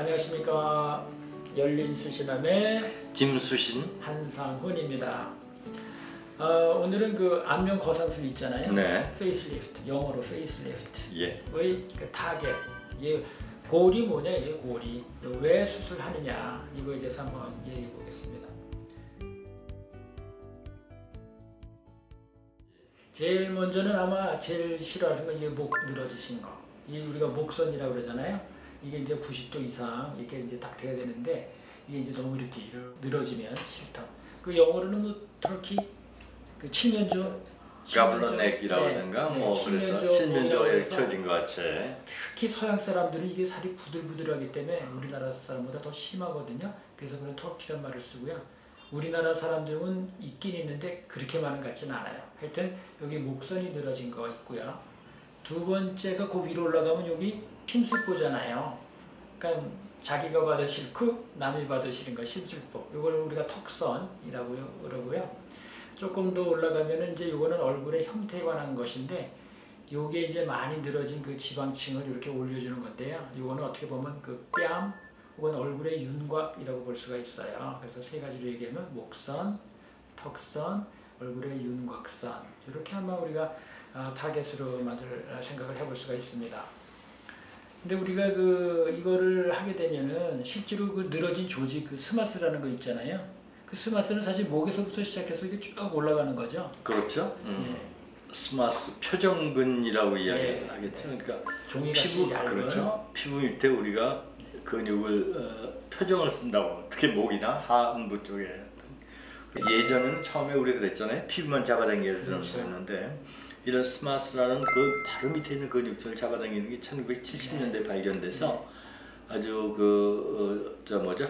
안녕하십니까. 열린 수신함의 김수신 한상훈입니다. 오늘은 그 안면 거상술 있잖아요. 네. 페이스리프트, 영어로 페이스리프트의 예. 그 타겟, 이 골이 뭐냐, 이 골이 왜 수술하느냐 이거에 대해서 한번 얘기해 보겠습니다. 제일 먼저는 아마 제일 싫어하는 건 이게 목 늘어지신 거. 이 우리가 목선이라고 그러잖아요. 이게 이제 90도 이상 이렇게 이제 딱 돼야 되는데 이게 이제 너무 이렇게 늘어지면 싫다. 그 영어로는 뭐 터키 그 칠면조 가블런넥이라고 하든가 뭐 그래서 칠면조에 처진 것 같이. 특히 서양 사람들은 이게 살이 부들부들하기 때문에 우리나라 사람보다 더 심하거든요. 그래서 그런 터키란 말을 쓰고요. 우리나라 사람들은 있긴 있는데 그렇게 많은 것 같지는 않아요. 하여튼 여기 목선이 늘어진 거 있고요. 두 번째가 그 위로 올라가면 여기 심술보잖아요. 그러니까 자기가 받을 싫고 남이 받을 싫은 거 심술보. 이걸 우리가 턱선이라고 그러고요. 조금 더 올라가면은 이제 이거는 얼굴의 형태에 관한 것인데 요게 이제 많이 늘어진 그 지방층을 이렇게 올려주는 건데요. 이거는 어떻게 보면 그 뺨 혹은 얼굴의 윤곽이라고 볼 수가 있어요. 그래서 세 가지로 얘기하면 목선, 턱선, 얼굴의 윤곽선 이렇게 아마 우리가 타겟으로 생각을 해볼 수가 있습니다. 근데 우리가 이거를 하게 되면은 실제로 그 늘어진 조직 그 스마스라는 거 있잖아요. 그 스마스는 사실 목에서부터 시작해서 이게 쭉 올라가는 거죠. 그렇죠. 예. 스마스 표정근이라고 이야기하겠죠. 그러니까 피부 그렇죠. 피부 밑에 우리가 근육을 표정을 쓴다고. 특히 목이나 하안부 쪽에. 예전에는 처음에 우리가 그랬잖아요. 피부만 잡아당겨야 되는 거였는데 이런 스마스라는 그 바로 밑에 있는 근육층을 잡아당기는 게 1970년대에 발견돼서 아주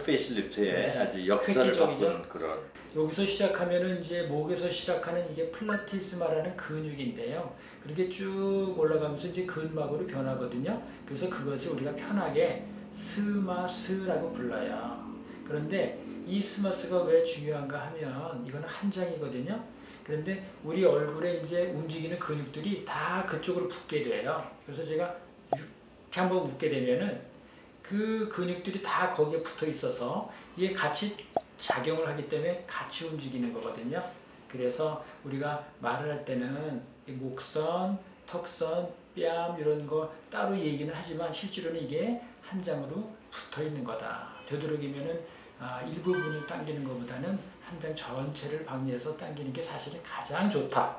페이스리프트의 아주 역사를 바꾸는 그런. 여기서 시작하면은 이제 목에서 시작하는 이게 플라티스마라는 근육인데요. 그렇게 쭉 올라가면서 이제 근막으로 변하거든요. 그래서 그것을 우리가 편하게 스마스라고 불러요. 그런데 이 스마스가 왜 중요한가 하면 이거는 한 장이거든요. 그런데 우리 얼굴에 이제 움직이는 근육들이 다 그쪽으로 붙게 돼요. 그래서 제가 이렇게 한번 웃게 되면은 그 근육들이 다 거기에 붙어 있어서 이게 같이 작용을 하기 때문에 같이 움직이는 거거든요. 그래서 우리가 말을 할 때는 목선, 턱선, 뺨 이런 거 따로 얘기는 하지만 실제로는 이게 한 장으로 붙어 있는 거다. 되도록이면은 일부분을 당기는 것보다는 한 장 전체를 방리해서 당기는 게 사실은 가장 좋다.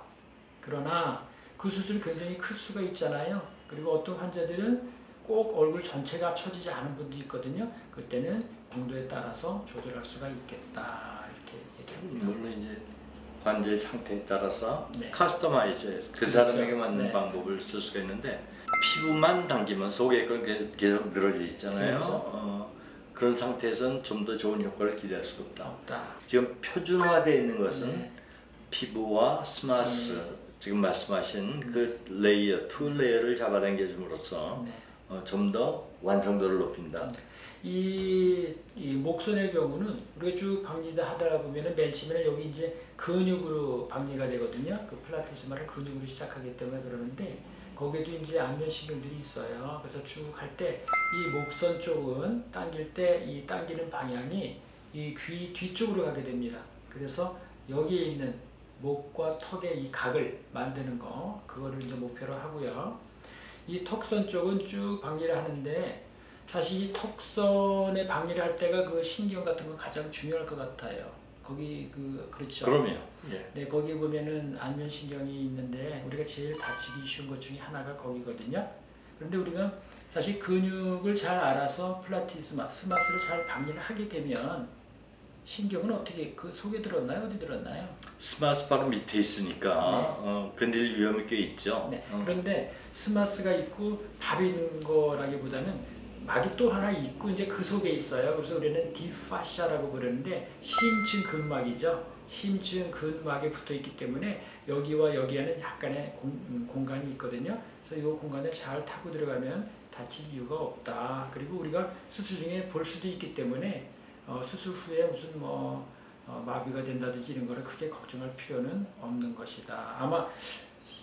그러나 그 수술이 굉장히 클 수가 있잖아요. 그리고 어떤 환자들은 꼭 얼굴 전체가 처지지 않은 분도 있거든요. 그때는 공도에 따라서 조절할 수가 있겠다. 이렇게 얘기합니다. 물론 이제 환자의 상태에 따라서 네. 커스터마이즈 그 사람에게 맞는 방법을 쓸 수가 있는데 피부만 당기면 속에 계속 늘어져 있잖아요. 그렇죠. 그런 상태에서는 좀 더 좋은 효과를 기대할 수가 없다. 지금 표준화되어 있는 것은 피부와 스마스, 지금 말씀하신 그 레이어, 투 레이어를 잡아당겨 줌으로써 좀 더 완성도를 높인다. 이 목선의 경우는 우리가 쭉 방리다 하다 보면은 맨 처음에는 여기 이제 근육으로 방리가 되거든요. 그 플라티스마를 근육으로 시작하기 때문에 그러는데 거기에도 이제 안면신경들이 있어요. 그래서 쭉 할 때 이 목선 쪽은 당길 때 이 당기는 방향이 이 귀 뒤쪽으로 가게 됩니다. 그래서 여기에 있는 목과 턱의 이 각을 만드는 거, 그거를 이제 목표로 하고요. 이 턱선 쪽은 쭉 방리를 하는데 사실 이 턱선에 방리를 할 때가 그 신경 같은 건 가장 중요할 것 같아요. 거기 그렇죠. 그럼요. 예. 네, 거기 보면은 안면신경이 있는데 우리가 제일 다치기 쉬운 것 중에 하나가 거기거든요. 그런데 우리가 사실 근육을 잘 알아서 플라티스마, 스마스를 잘 방리를 하게 되면 신경은 어떻게 그 속에 들었나요? 어디 들었나요? 스마스 바로 밑에 있으니까 건들 위험이 꽤 있죠. 네. 그런데 스마스가 있고 밥이 있는 거라기보다는 막이 또 하나 있고 이제 그 속에 있어요. 그래서 우리는 딥파샤라고 부르는데 심층 근막이죠. 심층 근막에 붙어 있기 때문에 여기와 여기에는 약간의 공간이 있거든요. 그래서 이 공간을 잘 타고 들어가면 다칠 이유가 없다. 그리고 우리가 수술 중에 볼 수도 있기 때문에 수술 후에 무슨 마비가 된다든지 이런 거를 크게 걱정할 필요는 없는 것이다. 아마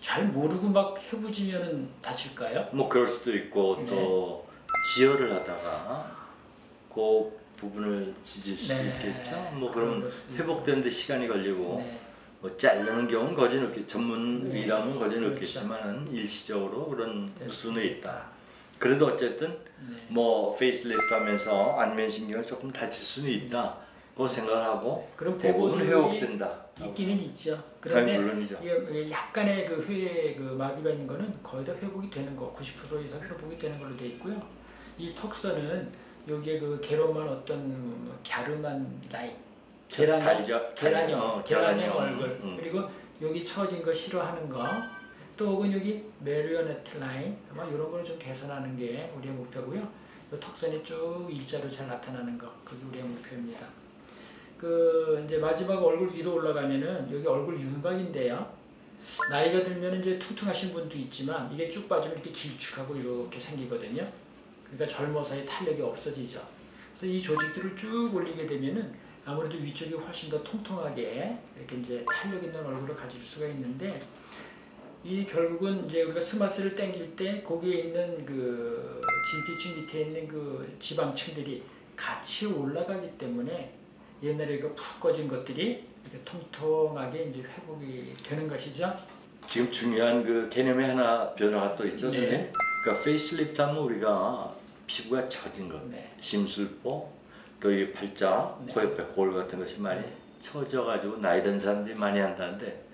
잘 모르고 막 해부지면은 다칠까요? 뭐 그럴 수도 있고 또 지혈을 하다가 그 부분을 지질 수도 있겠죠. 뭐 그러면 회복되는데 시간이 걸리고 뭐 자르는 경우는 거진 없겠, 전문이라면 거진 없겠지만은 일시적으로 그런 수는 있다. 그래도 어쨌든 뭐 페이스리프트 하면서 안면신경을 조금 다칠 수는 있다. 그 생각을 하고 그럼 대부분 회복된다. 있기는 있죠. 그런데 물론이죠. 이게 약간의 그 마비가 있는 거는 거의 다 회복이 되는 거, 90% 이상 회복이 되는 걸로 돼 있고요. 이 턱선은 여기에 그 괴로움한 어떤 갸름한 라인, 계란형 얼굴, 그리고 여기 처진 거 싫어하는 거, 또 혹은 여기 메리오네트 라인, 아마 이런 걸 좀 개선하는 게 우리의 목표고요. 이 턱선이 쭉 일자로 잘 나타나는 거, 그게 우리의 목표입니다. 그 이제 마지막 얼굴 위로 올라가면은 여기 얼굴 윤곽인데요. 나이가 들면 이제 퉁퉁하신 분도 있지만 이게 쭉 빠지면 이렇게 길쭉하고 이렇게 생기거든요. 그러니까 젊어서의 탄력이 없어지죠. 그래서 이 조직들을 쭉 올리게 되면은 아무래도 위쪽이 훨씬 더 통통하게 이렇게 이제 탄력 있는 얼굴을 가질 수가 있는데, 이 결국은 이제 우리가 스마스를 당길 때 거기에 있는 그 진피층 밑에 있는 그 지방층들이 같이 올라가기 때문에 옛날에 그 푹 꺼진 것들이 이렇게 통통하게 이제 회복이 되는 것이죠. 지금 중요한 그 개념이 하나 변화가 또 있죠, 선생님. 그러니까 페이스리프트 하면 우리가 피부가 처진 것, 심술보, 또 이 팔자, 코 옆에 골 같은 것이 많이 처져가지고 나이 든 사람들이 많이 한다는데,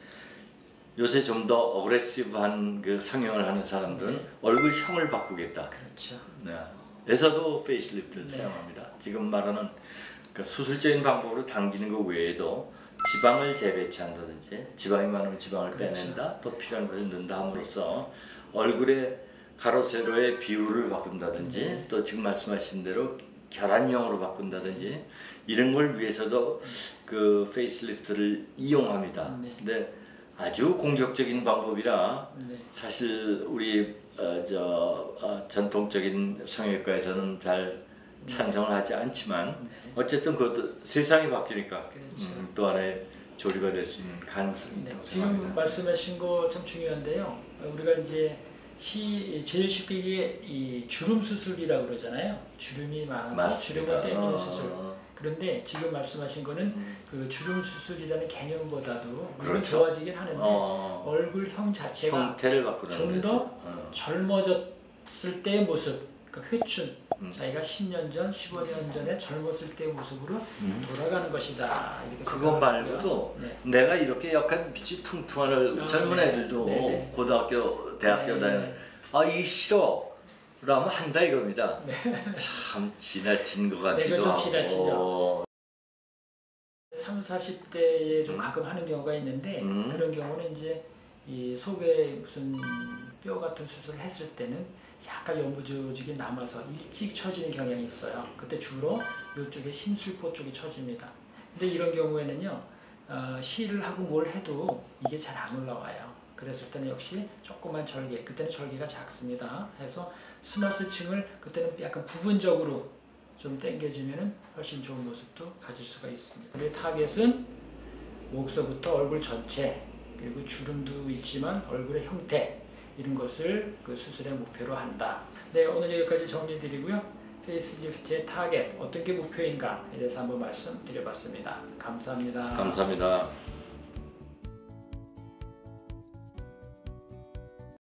요새 좀 더 어그레시브한 그 성형을 하는 사람들은 얼굴형을 바꾸겠다. 그렇죠. 에서도 페이스리프트를 사용합니다. 지금 말하는 그 수술적인 방법으로 당기는 것 외에도 지방을 재배치한다든지, 지방이 많으면 지방을 빼낸다, 또 필요한 것을 넣는다 함으로써 얼굴의 가로 세로의 비율을 바꾼다든지, 또 지금 말씀하신 대로 계란형으로 바꾼다든지, 이런 걸 위해서도 그 페이스리프트를 이용합니다. 근데 아주 공격적인 방법이라 사실 우리 전통적인 성형외과에서는 잘 찬성을 하지 않지만, 어쨌든 그것도 세상이 바뀌니까 또 하나의 조리가 될 수 있는 가능성이 있다고 생각합니다. 지금 말씀하신 거 참 중요한데요. 우리가 이제 제일 쉽게 이게 이 주름 수술이라고 그러잖아요. 주름이 많아서 주름을 떼기는 수술. 그런데 지금 말씀하신 거는 그 주름 수술이라는 개념보다도 물론 좋아지긴 하는데 얼굴형 자체가 형태를 바꾸는 좀 더 젊어졌을 때의 모습, 그러니까 회춘, 자기가 10년 전, 15년 전에 젊었을 때의 모습으로 돌아가는 것이다. 이렇게 그거 말고도 내가 이렇게 약간 빛이 퉁퉁한 젊은 애들도 고등학교, 대학교 다니는 이 싫어 라면 한다 이겁니다. 참 지나친 것 같기도 하고. 좀 지나치죠. 3, 40대에 좀 가끔 하는 경우가 있는데 그런 경우는 이제 이 속에 무슨 뼈 같은 수술을 했을 때는 약간 연부 조직이 남아서 일찍 처지는 경향이 있어요. 그때 주로 이쪽에 심술보 쪽이 처집니다. 근데 이런 경우에는요, 실을 하고 뭘 해도 이게 잘 안 올라와요. 그랬을 때는 역시 조그만 절개, 그때는 절개가 작습니다. 해서 스마스층을 그때는 약간 부분적으로 좀 당겨주면 훨씬 좋은 모습도 가질 수가 있습니다. 우리 타겟은 목서부터 얼굴 전체, 그리고 주름도 있지만 얼굴의 형태, 이런 것을 그 수술의 목표로 한다. 네, 오늘 여기까지 정리드리고요. 페이스리프트의 타겟, 어떤 게 목표인가에 대해서 한번 말씀드려봤습니다. 감사합니다. 감사합니다.